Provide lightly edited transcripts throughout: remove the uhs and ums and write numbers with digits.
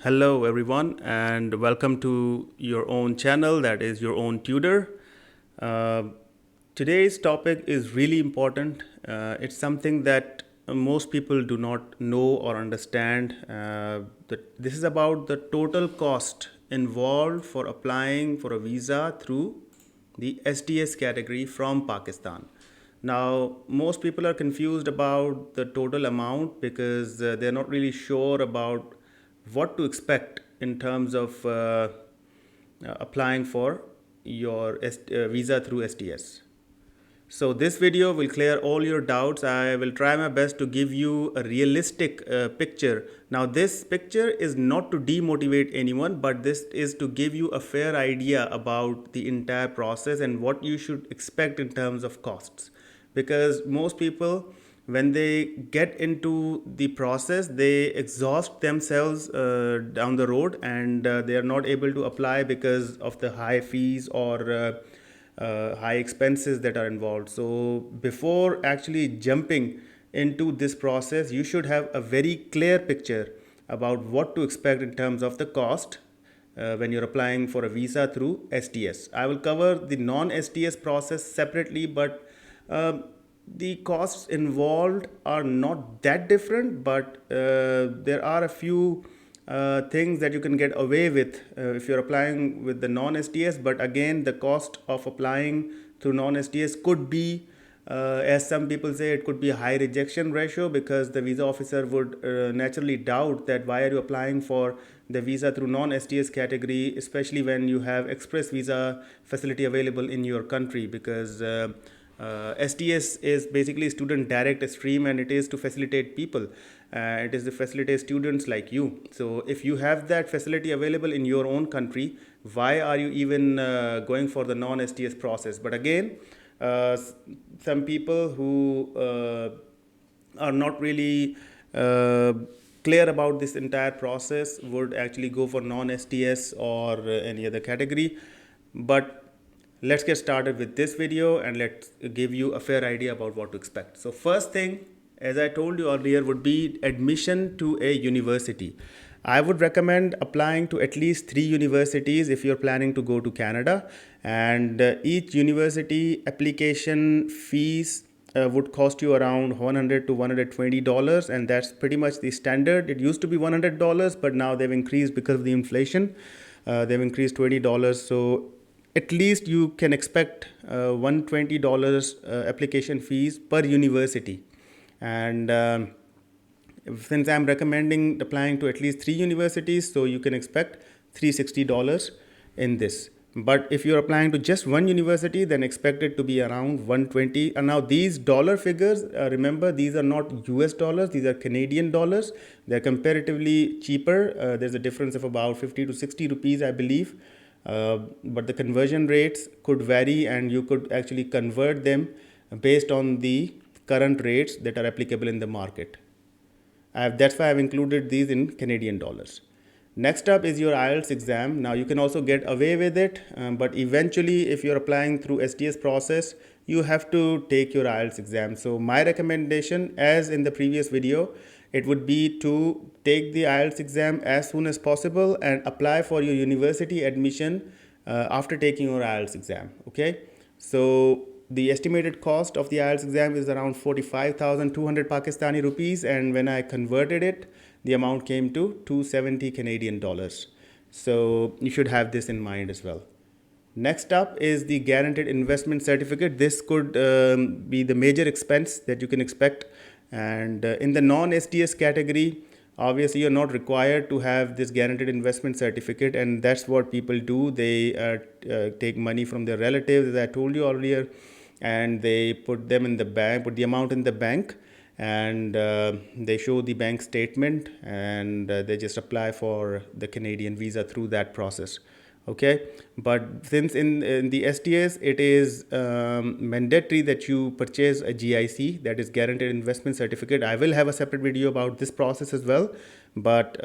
Hello, everyone, and welcome to your own channel, that is your own tutor. Uh, Today's topic is really important. It's something that most people do not know or understand. This is about the total cost involved for applying for a visa through the SDS category from Pakistan. Now, most people are confused about the total amount because they're not really sure about what to expect in terms of applying for your visa through SDS. So this video will clear all your doubts. I will try my best to give you a realistic picture. Now this picture is not to demotivate anyone, but this is to give you a fair idea about the entire process and what you should expect in terms of costs. Because most people, when they get into the process, they exhaust themselves down the road, and they are not able to apply because of the high fees or high expenses that are involved. So before actually jumping into this process, you should have a very clear picture about what to expect in terms of the cost when you're applying for a visa through SDS. I will cover the non-SDS process separately, but the costs involved are not that different, but there are a few things that you can get away with if you're applying with the non-SDS. But again, the cost of applying through non-SDS could be, as some people say, it could be a high rejection ratio, because the visa officer would naturally doubt that why are you applying for the visa through non-SDS category, especially when you have express visa facility available in your country, because SDS is basically student direct stream, and it is to facilitate people. It is to facilitate students like you. So if you have that facility available in your own country, why are you even going for the non-SDS process? But again, some people who are not really clear about this entire process would actually go for non-SDS or any other category. But let's get started with this video, and let's give you a fair idea about what to expect. So first thing, as I told you earlier, would be admission to a university. I would recommend applying to at least 3 universities if you're planning to go to Canada, and each university application fees would cost you around $100 to $120, and that's pretty much the standard. It used to be $100, but now they've increased because of the inflation. They've increased $20, so at least you can expect $120 application fees per university. And since I'm recommending applying to at least 3 universities, so you can expect $360 in this. But if you're applying to just one university, then expect it to be around 120. And now these dollar figures, remember, these are not US dollars, these are Canadian dollars. They're comparatively cheaper. There's a difference of about 50 to 60 rupees, I believe. But the conversion rates could vary, and you could actually convert them based on the current rates that are applicable in the market. That's why I've included these in Canadian dollars. Next up is your IELTS exam. Now you can also get away with it, but eventually if you're applying through SDS process, you have to take your IELTS exam. So my recommendation, as in the previous video, it would be to take the IELTS exam as soon as possible and apply for your university admission after taking your IELTS exam. Okay, so the estimated cost of the IELTS exam is around 45,200 Pakistani rupees, and when I converted it, the amount came to 270 Canadian dollars. So you should have this in mind as well. Next up is the guaranteed investment certificate. This could be the major expense that you can expect. And in the non-SDS category, obviously you're not required to have this guaranteed investment certificate, and that's what people do. They take money from their relatives, as I told you earlier, and they put them in the bank, put the amount in the bank, and they show the bank statement, and they just apply for the Canadian visa through that process. Okay, but since in the SDS it is mandatory that you purchase a GIC, that is guaranteed investment certificate. I will have a separate video about this process as well, but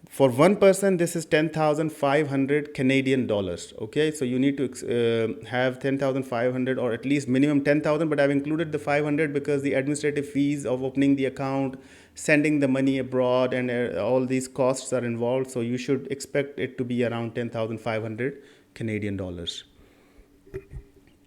for one person this is 10,500 Canadian dollars. Okay, so you need to have 10,500, or at least minimum 10,000, but I've included the 500 because the administrative fees of opening the account, sending the money abroad, and all these costs are involved. So you should expect it to be around 10,500 Canadian dollars.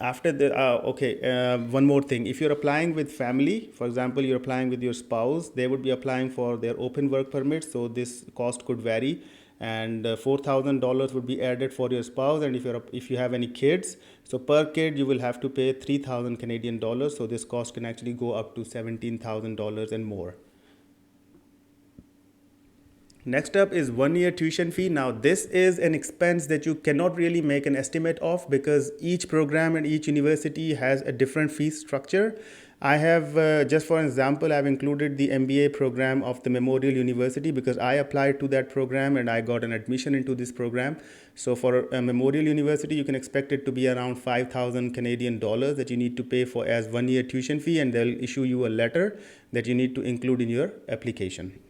After the one more thing, if you're applying with family, for example, you're applying with your spouse, they would be applying for their open work permit, so this cost could vary, and $4,000 would be added for your spouse, and if you have any kids, so per kid you will have to pay 3,000 Canadian dollars, so this cost can actually go up to $17,000 and more. Next up is 1 year tuition fee. Now this is an expense that you cannot really make an estimate of because each program and each university has a different fee structure. I have, just for example, I've included the MBA program of the Memorial University because I applied to that program and I got an admission into this program. So for a Memorial University, you can expect it to be around 5,000 Canadian dollars that you need to pay for as 1 year tuition fee, and they'll issue you a letter that you need to include in your application.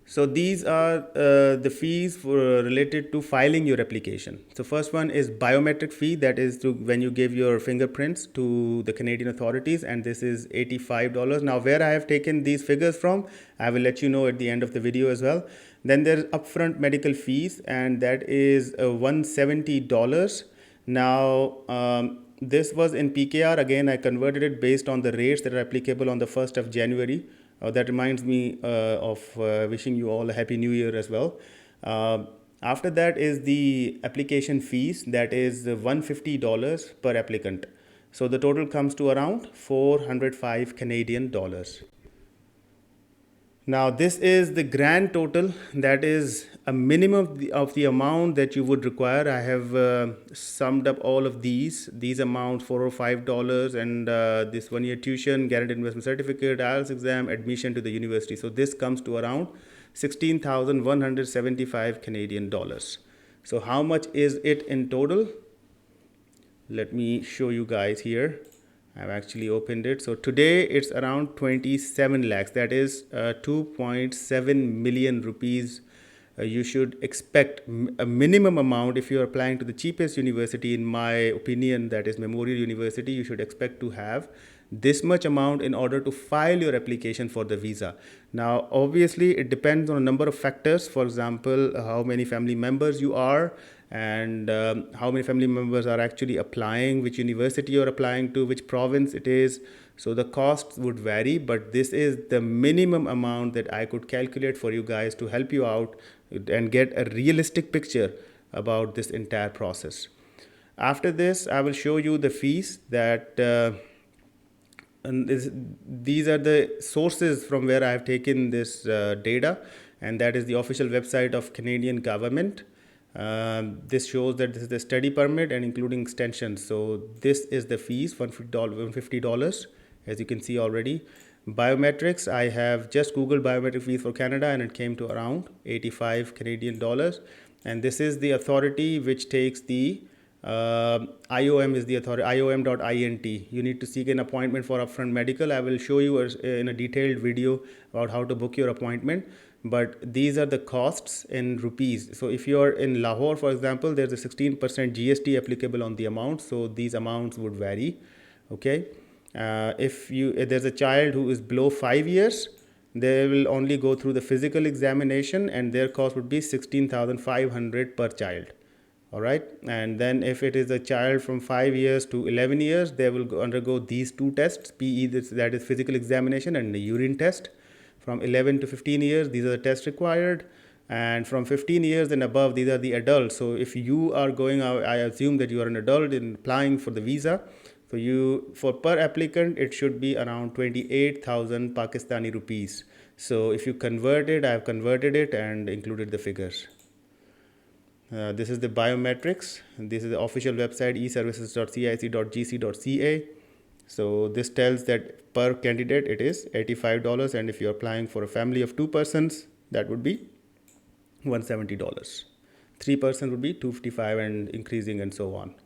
So these are the fees related to filing your application. So first one is biometric fee, that is to when you give your fingerprints to the Canadian authorities, and this is $85. Now where I have taken these figures from, I will let you know at the end of the video as well. Then there's upfront medical fees, and that is $170. Now this was in PKR. Again, I converted it based on the rates that are applicable on the 1st of January. That reminds me of wishing you all a happy new year as well. After that is the application fees, that is $150 per applicant. So the total comes to around 405 Canadian dollars. Now this is the grand total, that is a minimum of the amount that you would require. I have summed up all of these amounts, $405, and this 1 year tuition, guaranteed investment certificate, IELTS exam, admission to the university. So this comes to around 16,175 Canadian dollars. So how much is it in total? Let me show you guys here. I've actually opened it. So today it's around 27 lakhs. That is 2.7 million rupees. You should expect a minimum amount if you are applying to the cheapest university. In my opinion, that is Memorial University. You should expect to have this much amount in order to file your application for the visa. Now, obviously, it depends on a number of factors. For example, how many family members you are, and how many family members are actually applying, which university you're applying to, which province it is. So the costs would vary, but this is the minimum amount that I could calculate for you guys to help you out and get a realistic picture about this entire process. After this, I will show you the fees that these are the sources from where I have taken this data, and that is the official website of Canadian government. This shows that this is the study permit and including extensions. So this is the fees, $150, as you can see already. Biometrics, I have just Googled biometric fees for Canada and it came to around 85 Canadian dollars. And this is the authority which takes the IOM is the authority, IOM.int. You need to seek an appointment for upfront medical. I will show you in a detailed video about how to book your appointment. But these are the costs in rupees. So if you're in Lahore, for example, there's a 16% GST applicable on the amount. So these amounts would vary. Okay. If there's a child who is below 5 years, they will only go through the physical examination and their cost would be 16,500 per child. All right. And then if it is a child from 5 years to 11 years, they will undergo these two tests, PE, that is physical examination, and the urine test. From 11 to 15 years, these are the tests required. And from 15 years and above, these are the adults. So if you are going out, I assume that you are an adult in applying for the visa. So for per applicant, it should be around 28,000 Pakistani rupees. So if you convert it, I have converted it and included the figures. This is the biometrics. This is the official website, eservices.cic.gc.ca. So this tells that per candidate it is $85, and if you're applying for a family of 2 persons, that would be $170. 3 persons would be $255 and increasing and so on.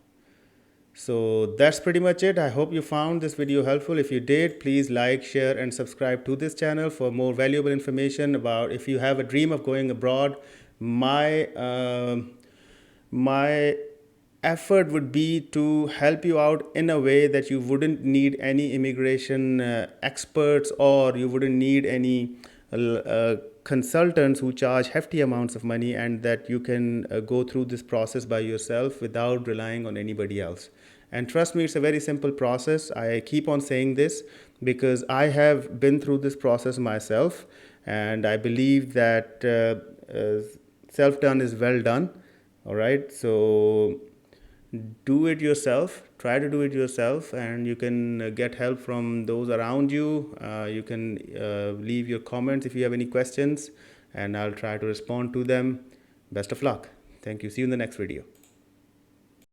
So that's pretty much it. I hope you found this video helpful. If you did, please like, share and subscribe to this channel for more valuable information about if you have a dream of going abroad. My effort would be to help you out in a way that you wouldn't need any immigration experts, or you wouldn't need any consultants who charge hefty amounts of money, and that you can go through this process by yourself without relying on anybody else. And trust me, it's a very simple process. I keep on saying this because I have been through this process myself, and I believe that self done is well done. All right, so do it yourself, try to do it yourself, and you can get help from those around you. You can leave your comments if you have any questions, and I'll try to respond to them. Best of luck. Thank you. See you in the next video.